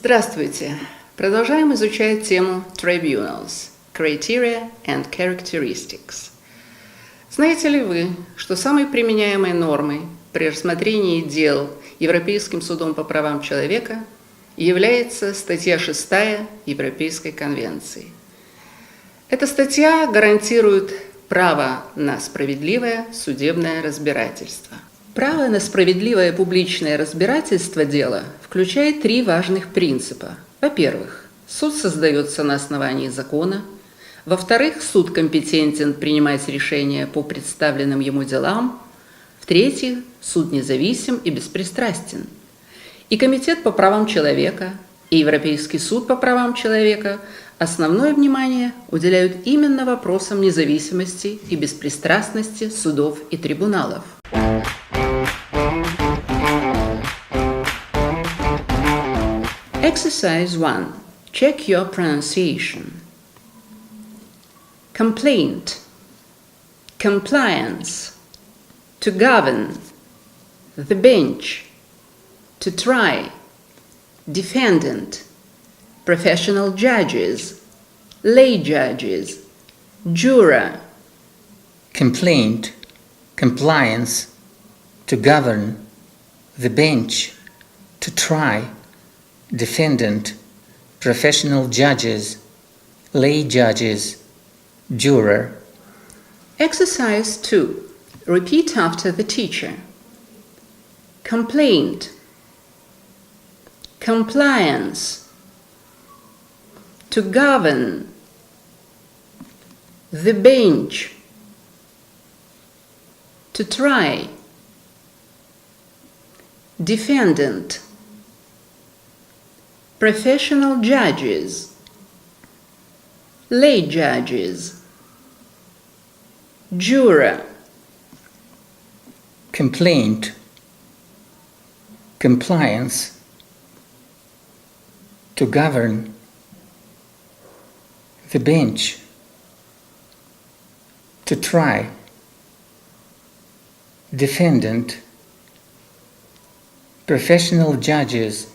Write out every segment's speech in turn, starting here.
Здравствуйте! Продолжаем изучать тему Tribunals – Criteria and Characteristics. Знаете ли вы, что самой применяемой нормой при рассмотрении дел Европейским судом по правам человека является статья 6 Европейской конвенции? Эта статья гарантирует право на справедливое судебное разбирательство. Право на справедливое публичное разбирательство дела включает три важных принципа. Во-первых, суд создается на основании закона. Во-вторых, суд компетентен принимать решения по представленным ему делам. В-третьих, суд независим и беспристрастен. И Комитет по правам человека, и Европейский суд по правам человека основное внимание уделяют именно вопросам независимости и беспристрастности судов и трибуналов. Exercise 1. Check your pronunciation. Complaint, compliance, to govern, the bench, to try, defendant, professional judges, lay judges, juror. Complaint, compliance, to govern, the bench, to try, defendant, professional judges, lay judges, juror. Exercise 2. Repeat after the teacher. Complaint, compliance, to govern, the bench, to try, defendant, professional judges, lay judges, juror. Complaint, compliance, to govern, the bench, to try, defendant, professional judges,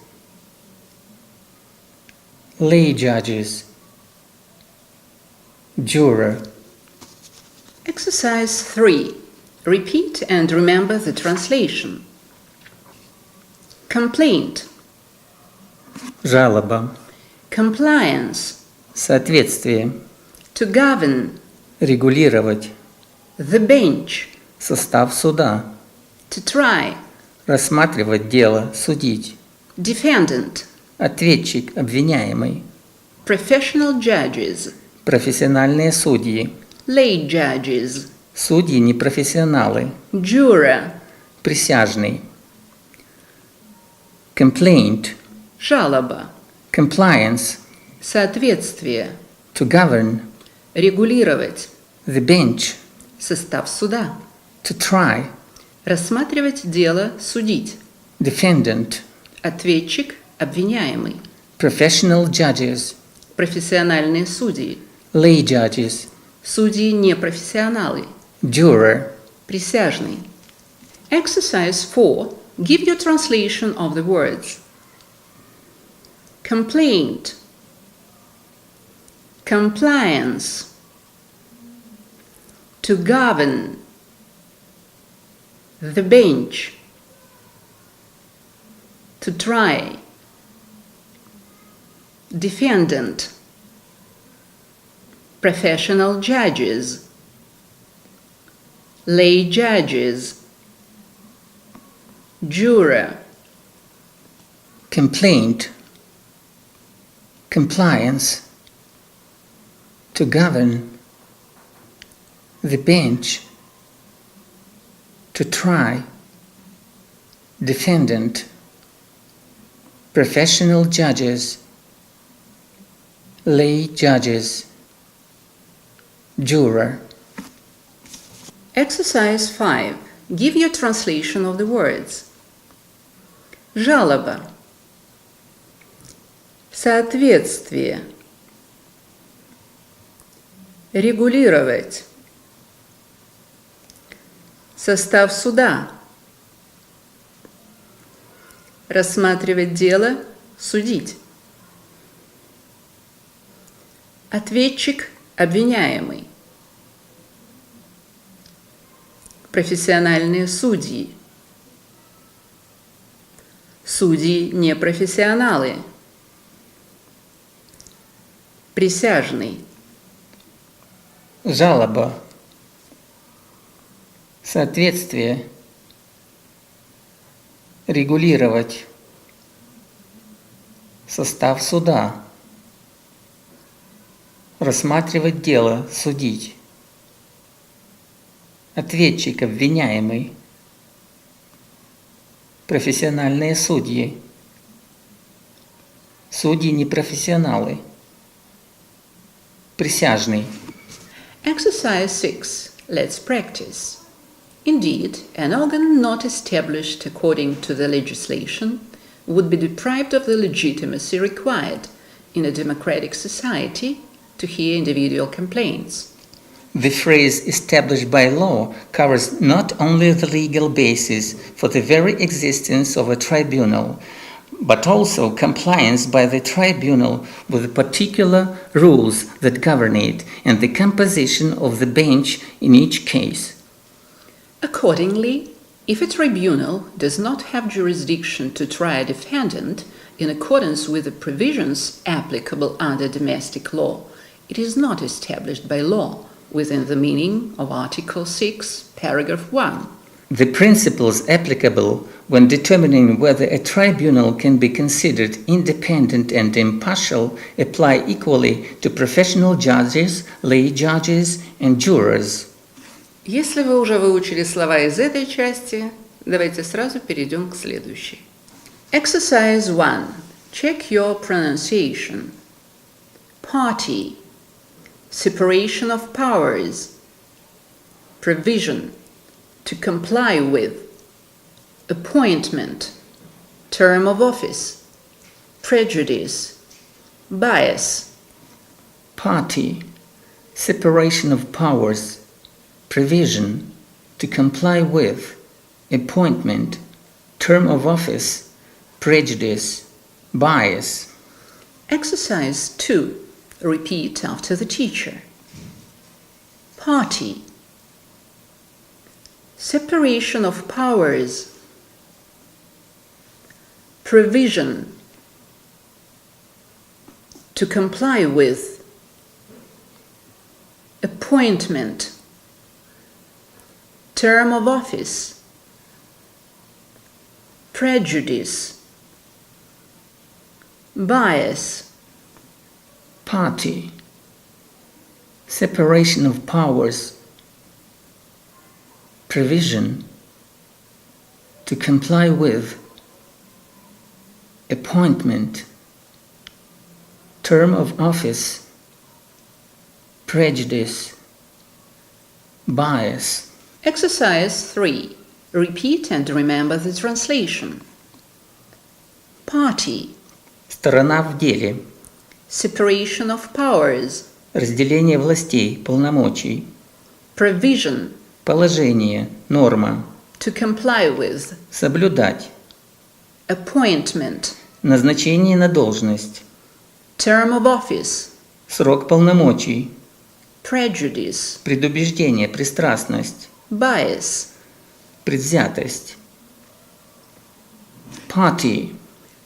lay judges, juror. Exercise 3. Repeat and remember the translation. Complaint, Жалоба, compliance, соответствие, to govern, регулировать, the bench, состав суда, to try, рассматривать дело, судить, defendant, ответчик, обвиняемый, professional judges, профессиональные судьи, lay judges, судьи непрофессионалы, juror, присяжный. Complaint, жалоба, compliance, соответствие, to govern, регулировать, the bench, состав суда, to try, рассматривать дело, судить, defendant, ответчик, обвиняемый, professional judges, профессиональные судьи, lay judges, судьи непрофессионалы, juror. присяжный. Exercise 4. Give your translation of the words. Complaint, compliance, to govern, the bench, to try, defendant, professional judges, lay judges, juror. Complaint, compliance, to govern, the bench, to try, defendant, professional judges, lay judges, juror. Exercise 5. Give your translation of the words. Жалоба, соответствие, регулировать, состав суда, рассматривать дело, судить. Ответчик – обвиняемый. Профессиональные судьи. Судьи не профессионалы. Присяжный. Жалоба. Соответствие. Регулировать. Состав суда. Рассматривать дело, судить. Ответчик, обвиняемый. Профессиональные судьи. Судьи непрофессионалы. Присяжный. Exercise 6. Let's practice. Indeed, an organ not established according to the legislation would be deprived of the legitimacy required in a democratic society to hear individual complaints. The phrase established by law covers not only the legal basis for the very existence of a tribunal, but also compliance by the tribunal with the particular rules that govern it and the composition of the bench in each case. Accordingly, if a tribunal does not have jurisdiction to try a defendant in accordance with the provisions applicable under domestic law, it is not established by law within the meaning of Article 6, Paragraph 1. The principles applicable when determining whether a tribunal can be considered independent and impartial apply equally to professional judges, lay judges, and jurors. Если вы уже выучили слова из этой части, давайте сразу перейдем к следующей. Exercise 1. Check your pronunciation. Party. Separation of powers. Provision. To comply with. Appointment. Term of office. Prejudice. Bias. Party. Separation of powers. Provision. To comply with. Appointment. Term of office. Prejudice. Bias. Exercise 2. Repeat after the teacher. Party. Separation of powers. Provision. To comply with. Appointment. Term of office. Prejudice. Bias. Party. Separation of powers. Provision. To comply with. Appointment. Term of office. Prejudice. Bias. Exercise 3. Repeat and remember the translation. Party. Сторона в деле. Separation of powers. Разделение властей, полномочий. Provision. Положение, норма. To comply with. Соблюдать. Appointment. Назначение на должность. Term of office. Срок полномочий. Prejudice. Предубеждение, пристрастность. Bias. Предвзятость. Party.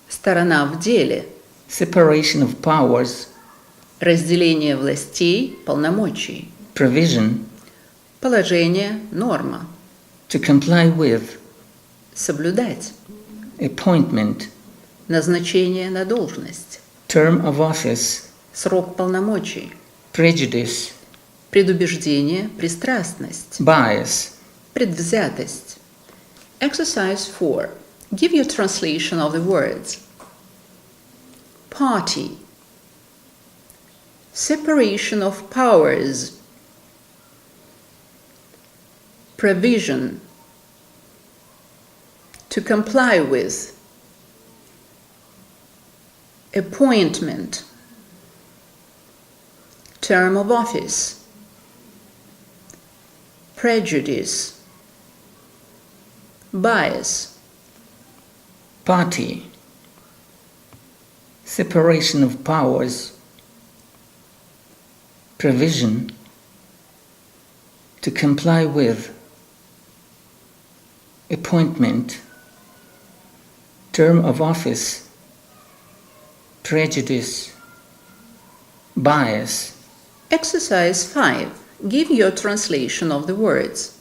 Сторона в деле. Separation of powers. Разделение властей, полномочий. Provision. Положение, норма. To comply with. Соблюдать. Appointment. Назначение на должность. Term of office. Срок полномочий. Prejudice. Предубеждение, пристрастность. Bias. Предвзятость. Exercise 4. Give your translation of the words. Party. Separation of powers. Provision. To comply with. Appointment. Term of office. Prejudice. Bias. Party. Separation of powers. provision to comply with, appointment, term of office, prejudice, bias. Exercise 5. Give your translation of the words.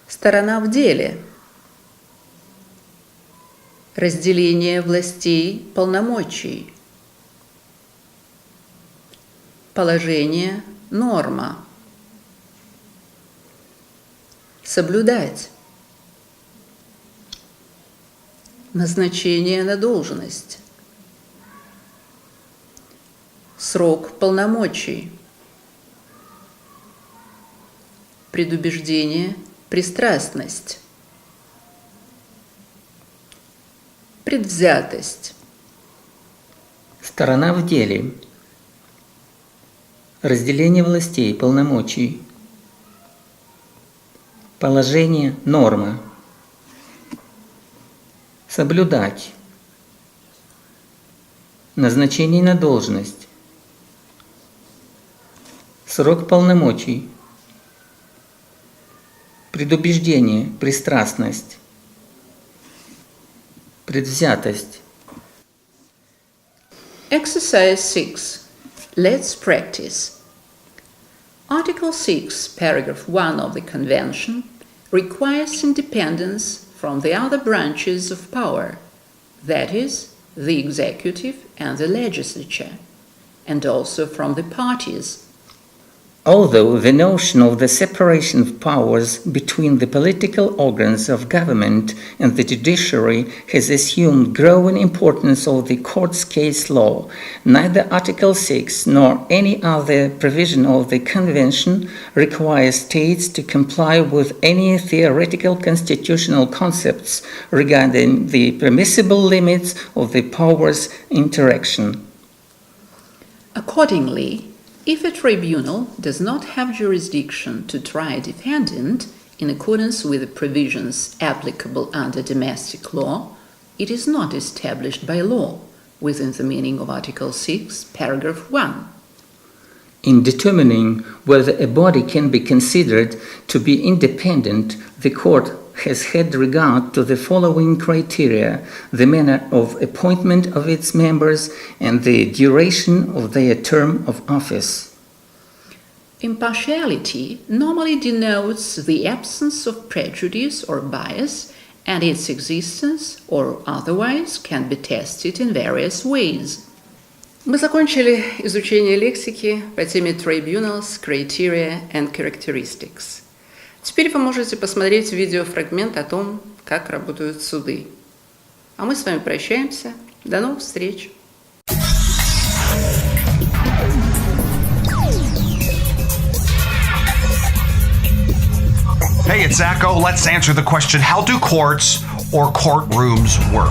Сторона в деле. Разделение властей, полномочий. Положение, норма. Соблюдать. Назначение на должность. Срок полномочий. Предубеждение, пристрастность. Предвзятость. Сторона в деле. Разделение властей, полномочий. Положение, норма. Соблюдать. Назначение на должность. Срок полномочий. Предубеждение, пристрастность. Предвзятость. Exercise 6. Let's practice. Article 6, paragraph 1 of the Convention requires independence from the other branches of power, that is, the executive and the legislature, and also from the parties. Although the notion of the separation of powers between the political organs of government and the judiciary has assumed growing importance of the court's case law, neither Article 6 nor any other provision of the Convention requires states to comply with any theoretical constitutional concepts regarding the permissible limits of the powers' interaction. Accordingly, if a tribunal does not have jurisdiction to try a defendant in accordance with the provisions applicable under domestic law, it is not established by law within the meaning of Article 6, paragraph 1. In determining whether a body can be considered to be independent, the court has had regard to the following criteria: the manner of appointment of its members and the duration of their term of office. Impartiality normally denotes the absence of prejudice or bias, and its existence or otherwise can be tested in various ways. Мы закончили изучение лексики по теме Tribunals, Criteria and Characteristics. Теперь вы можете посмотреть видеофрагмент о том, как работают суды. А мы с вами прощаемся. До новых встреч! Hey, it's Zacho. Let's answer the question, how do courts or courtrooms work?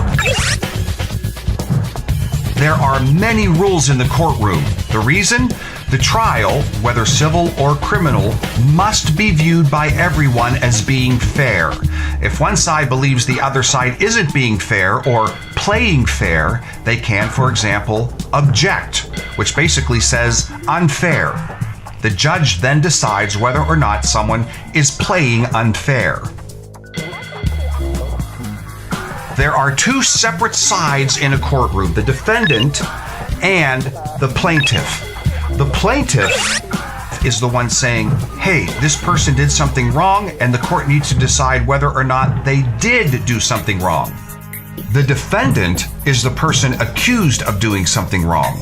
There are many rules in the courtroom. The reason? The trial, whether civil or criminal, must be viewed by everyone as being fair. If one side believes the other side isn't being fair or playing fair, they can, for example, object, which basically says unfair. The judge then decides whether or not someone is playing unfair. There are two separate sides in a courtroom, the defendant and the plaintiff. The plaintiff is the one saying, hey, this person did something wrong, and the court needs to decide whether or not they did do something wrong. The defendant is the person accused of doing something wrong.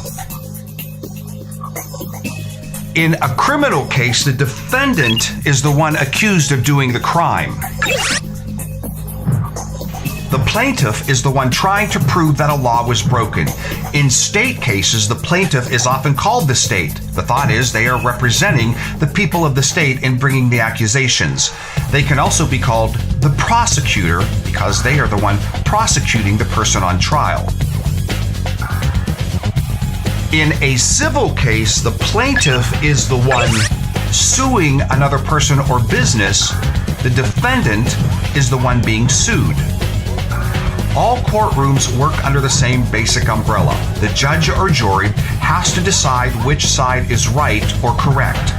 In a criminal case, the defendant is the one accused of doing the crime. The plaintiff is the one trying to prove that a law was broken. In state cases, the plaintiff is often called the state. The thought is they are representing the people of the state in bringing the accusations. They can also be called the prosecutor because they are the one prosecuting the person on trial. In a civil case, the plaintiff is the one suing another person or business. The defendant is the one being sued. All courtrooms work under the same basic umbrella. The judge or jury has to decide which side is right or correct.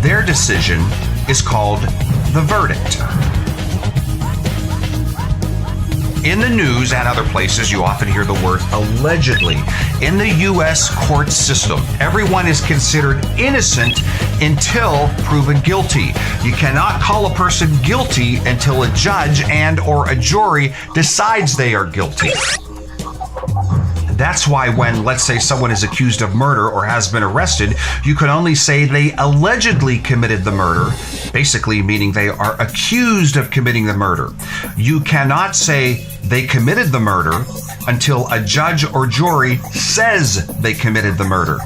Their decision is called the verdict. In the news and other places, you often hear the word allegedly. In the U.S. court system, everyone is considered innocent until proven guilty. You cannot call a person guilty until a judge and or a jury decides they are guilty. That's why when, let's say, someone is accused of murder or has been arrested, you can only say they allegedly committed the murder, basically meaning they are accused of committing the murder. You cannot say they committed the murder until a judge or jury says they committed the murder.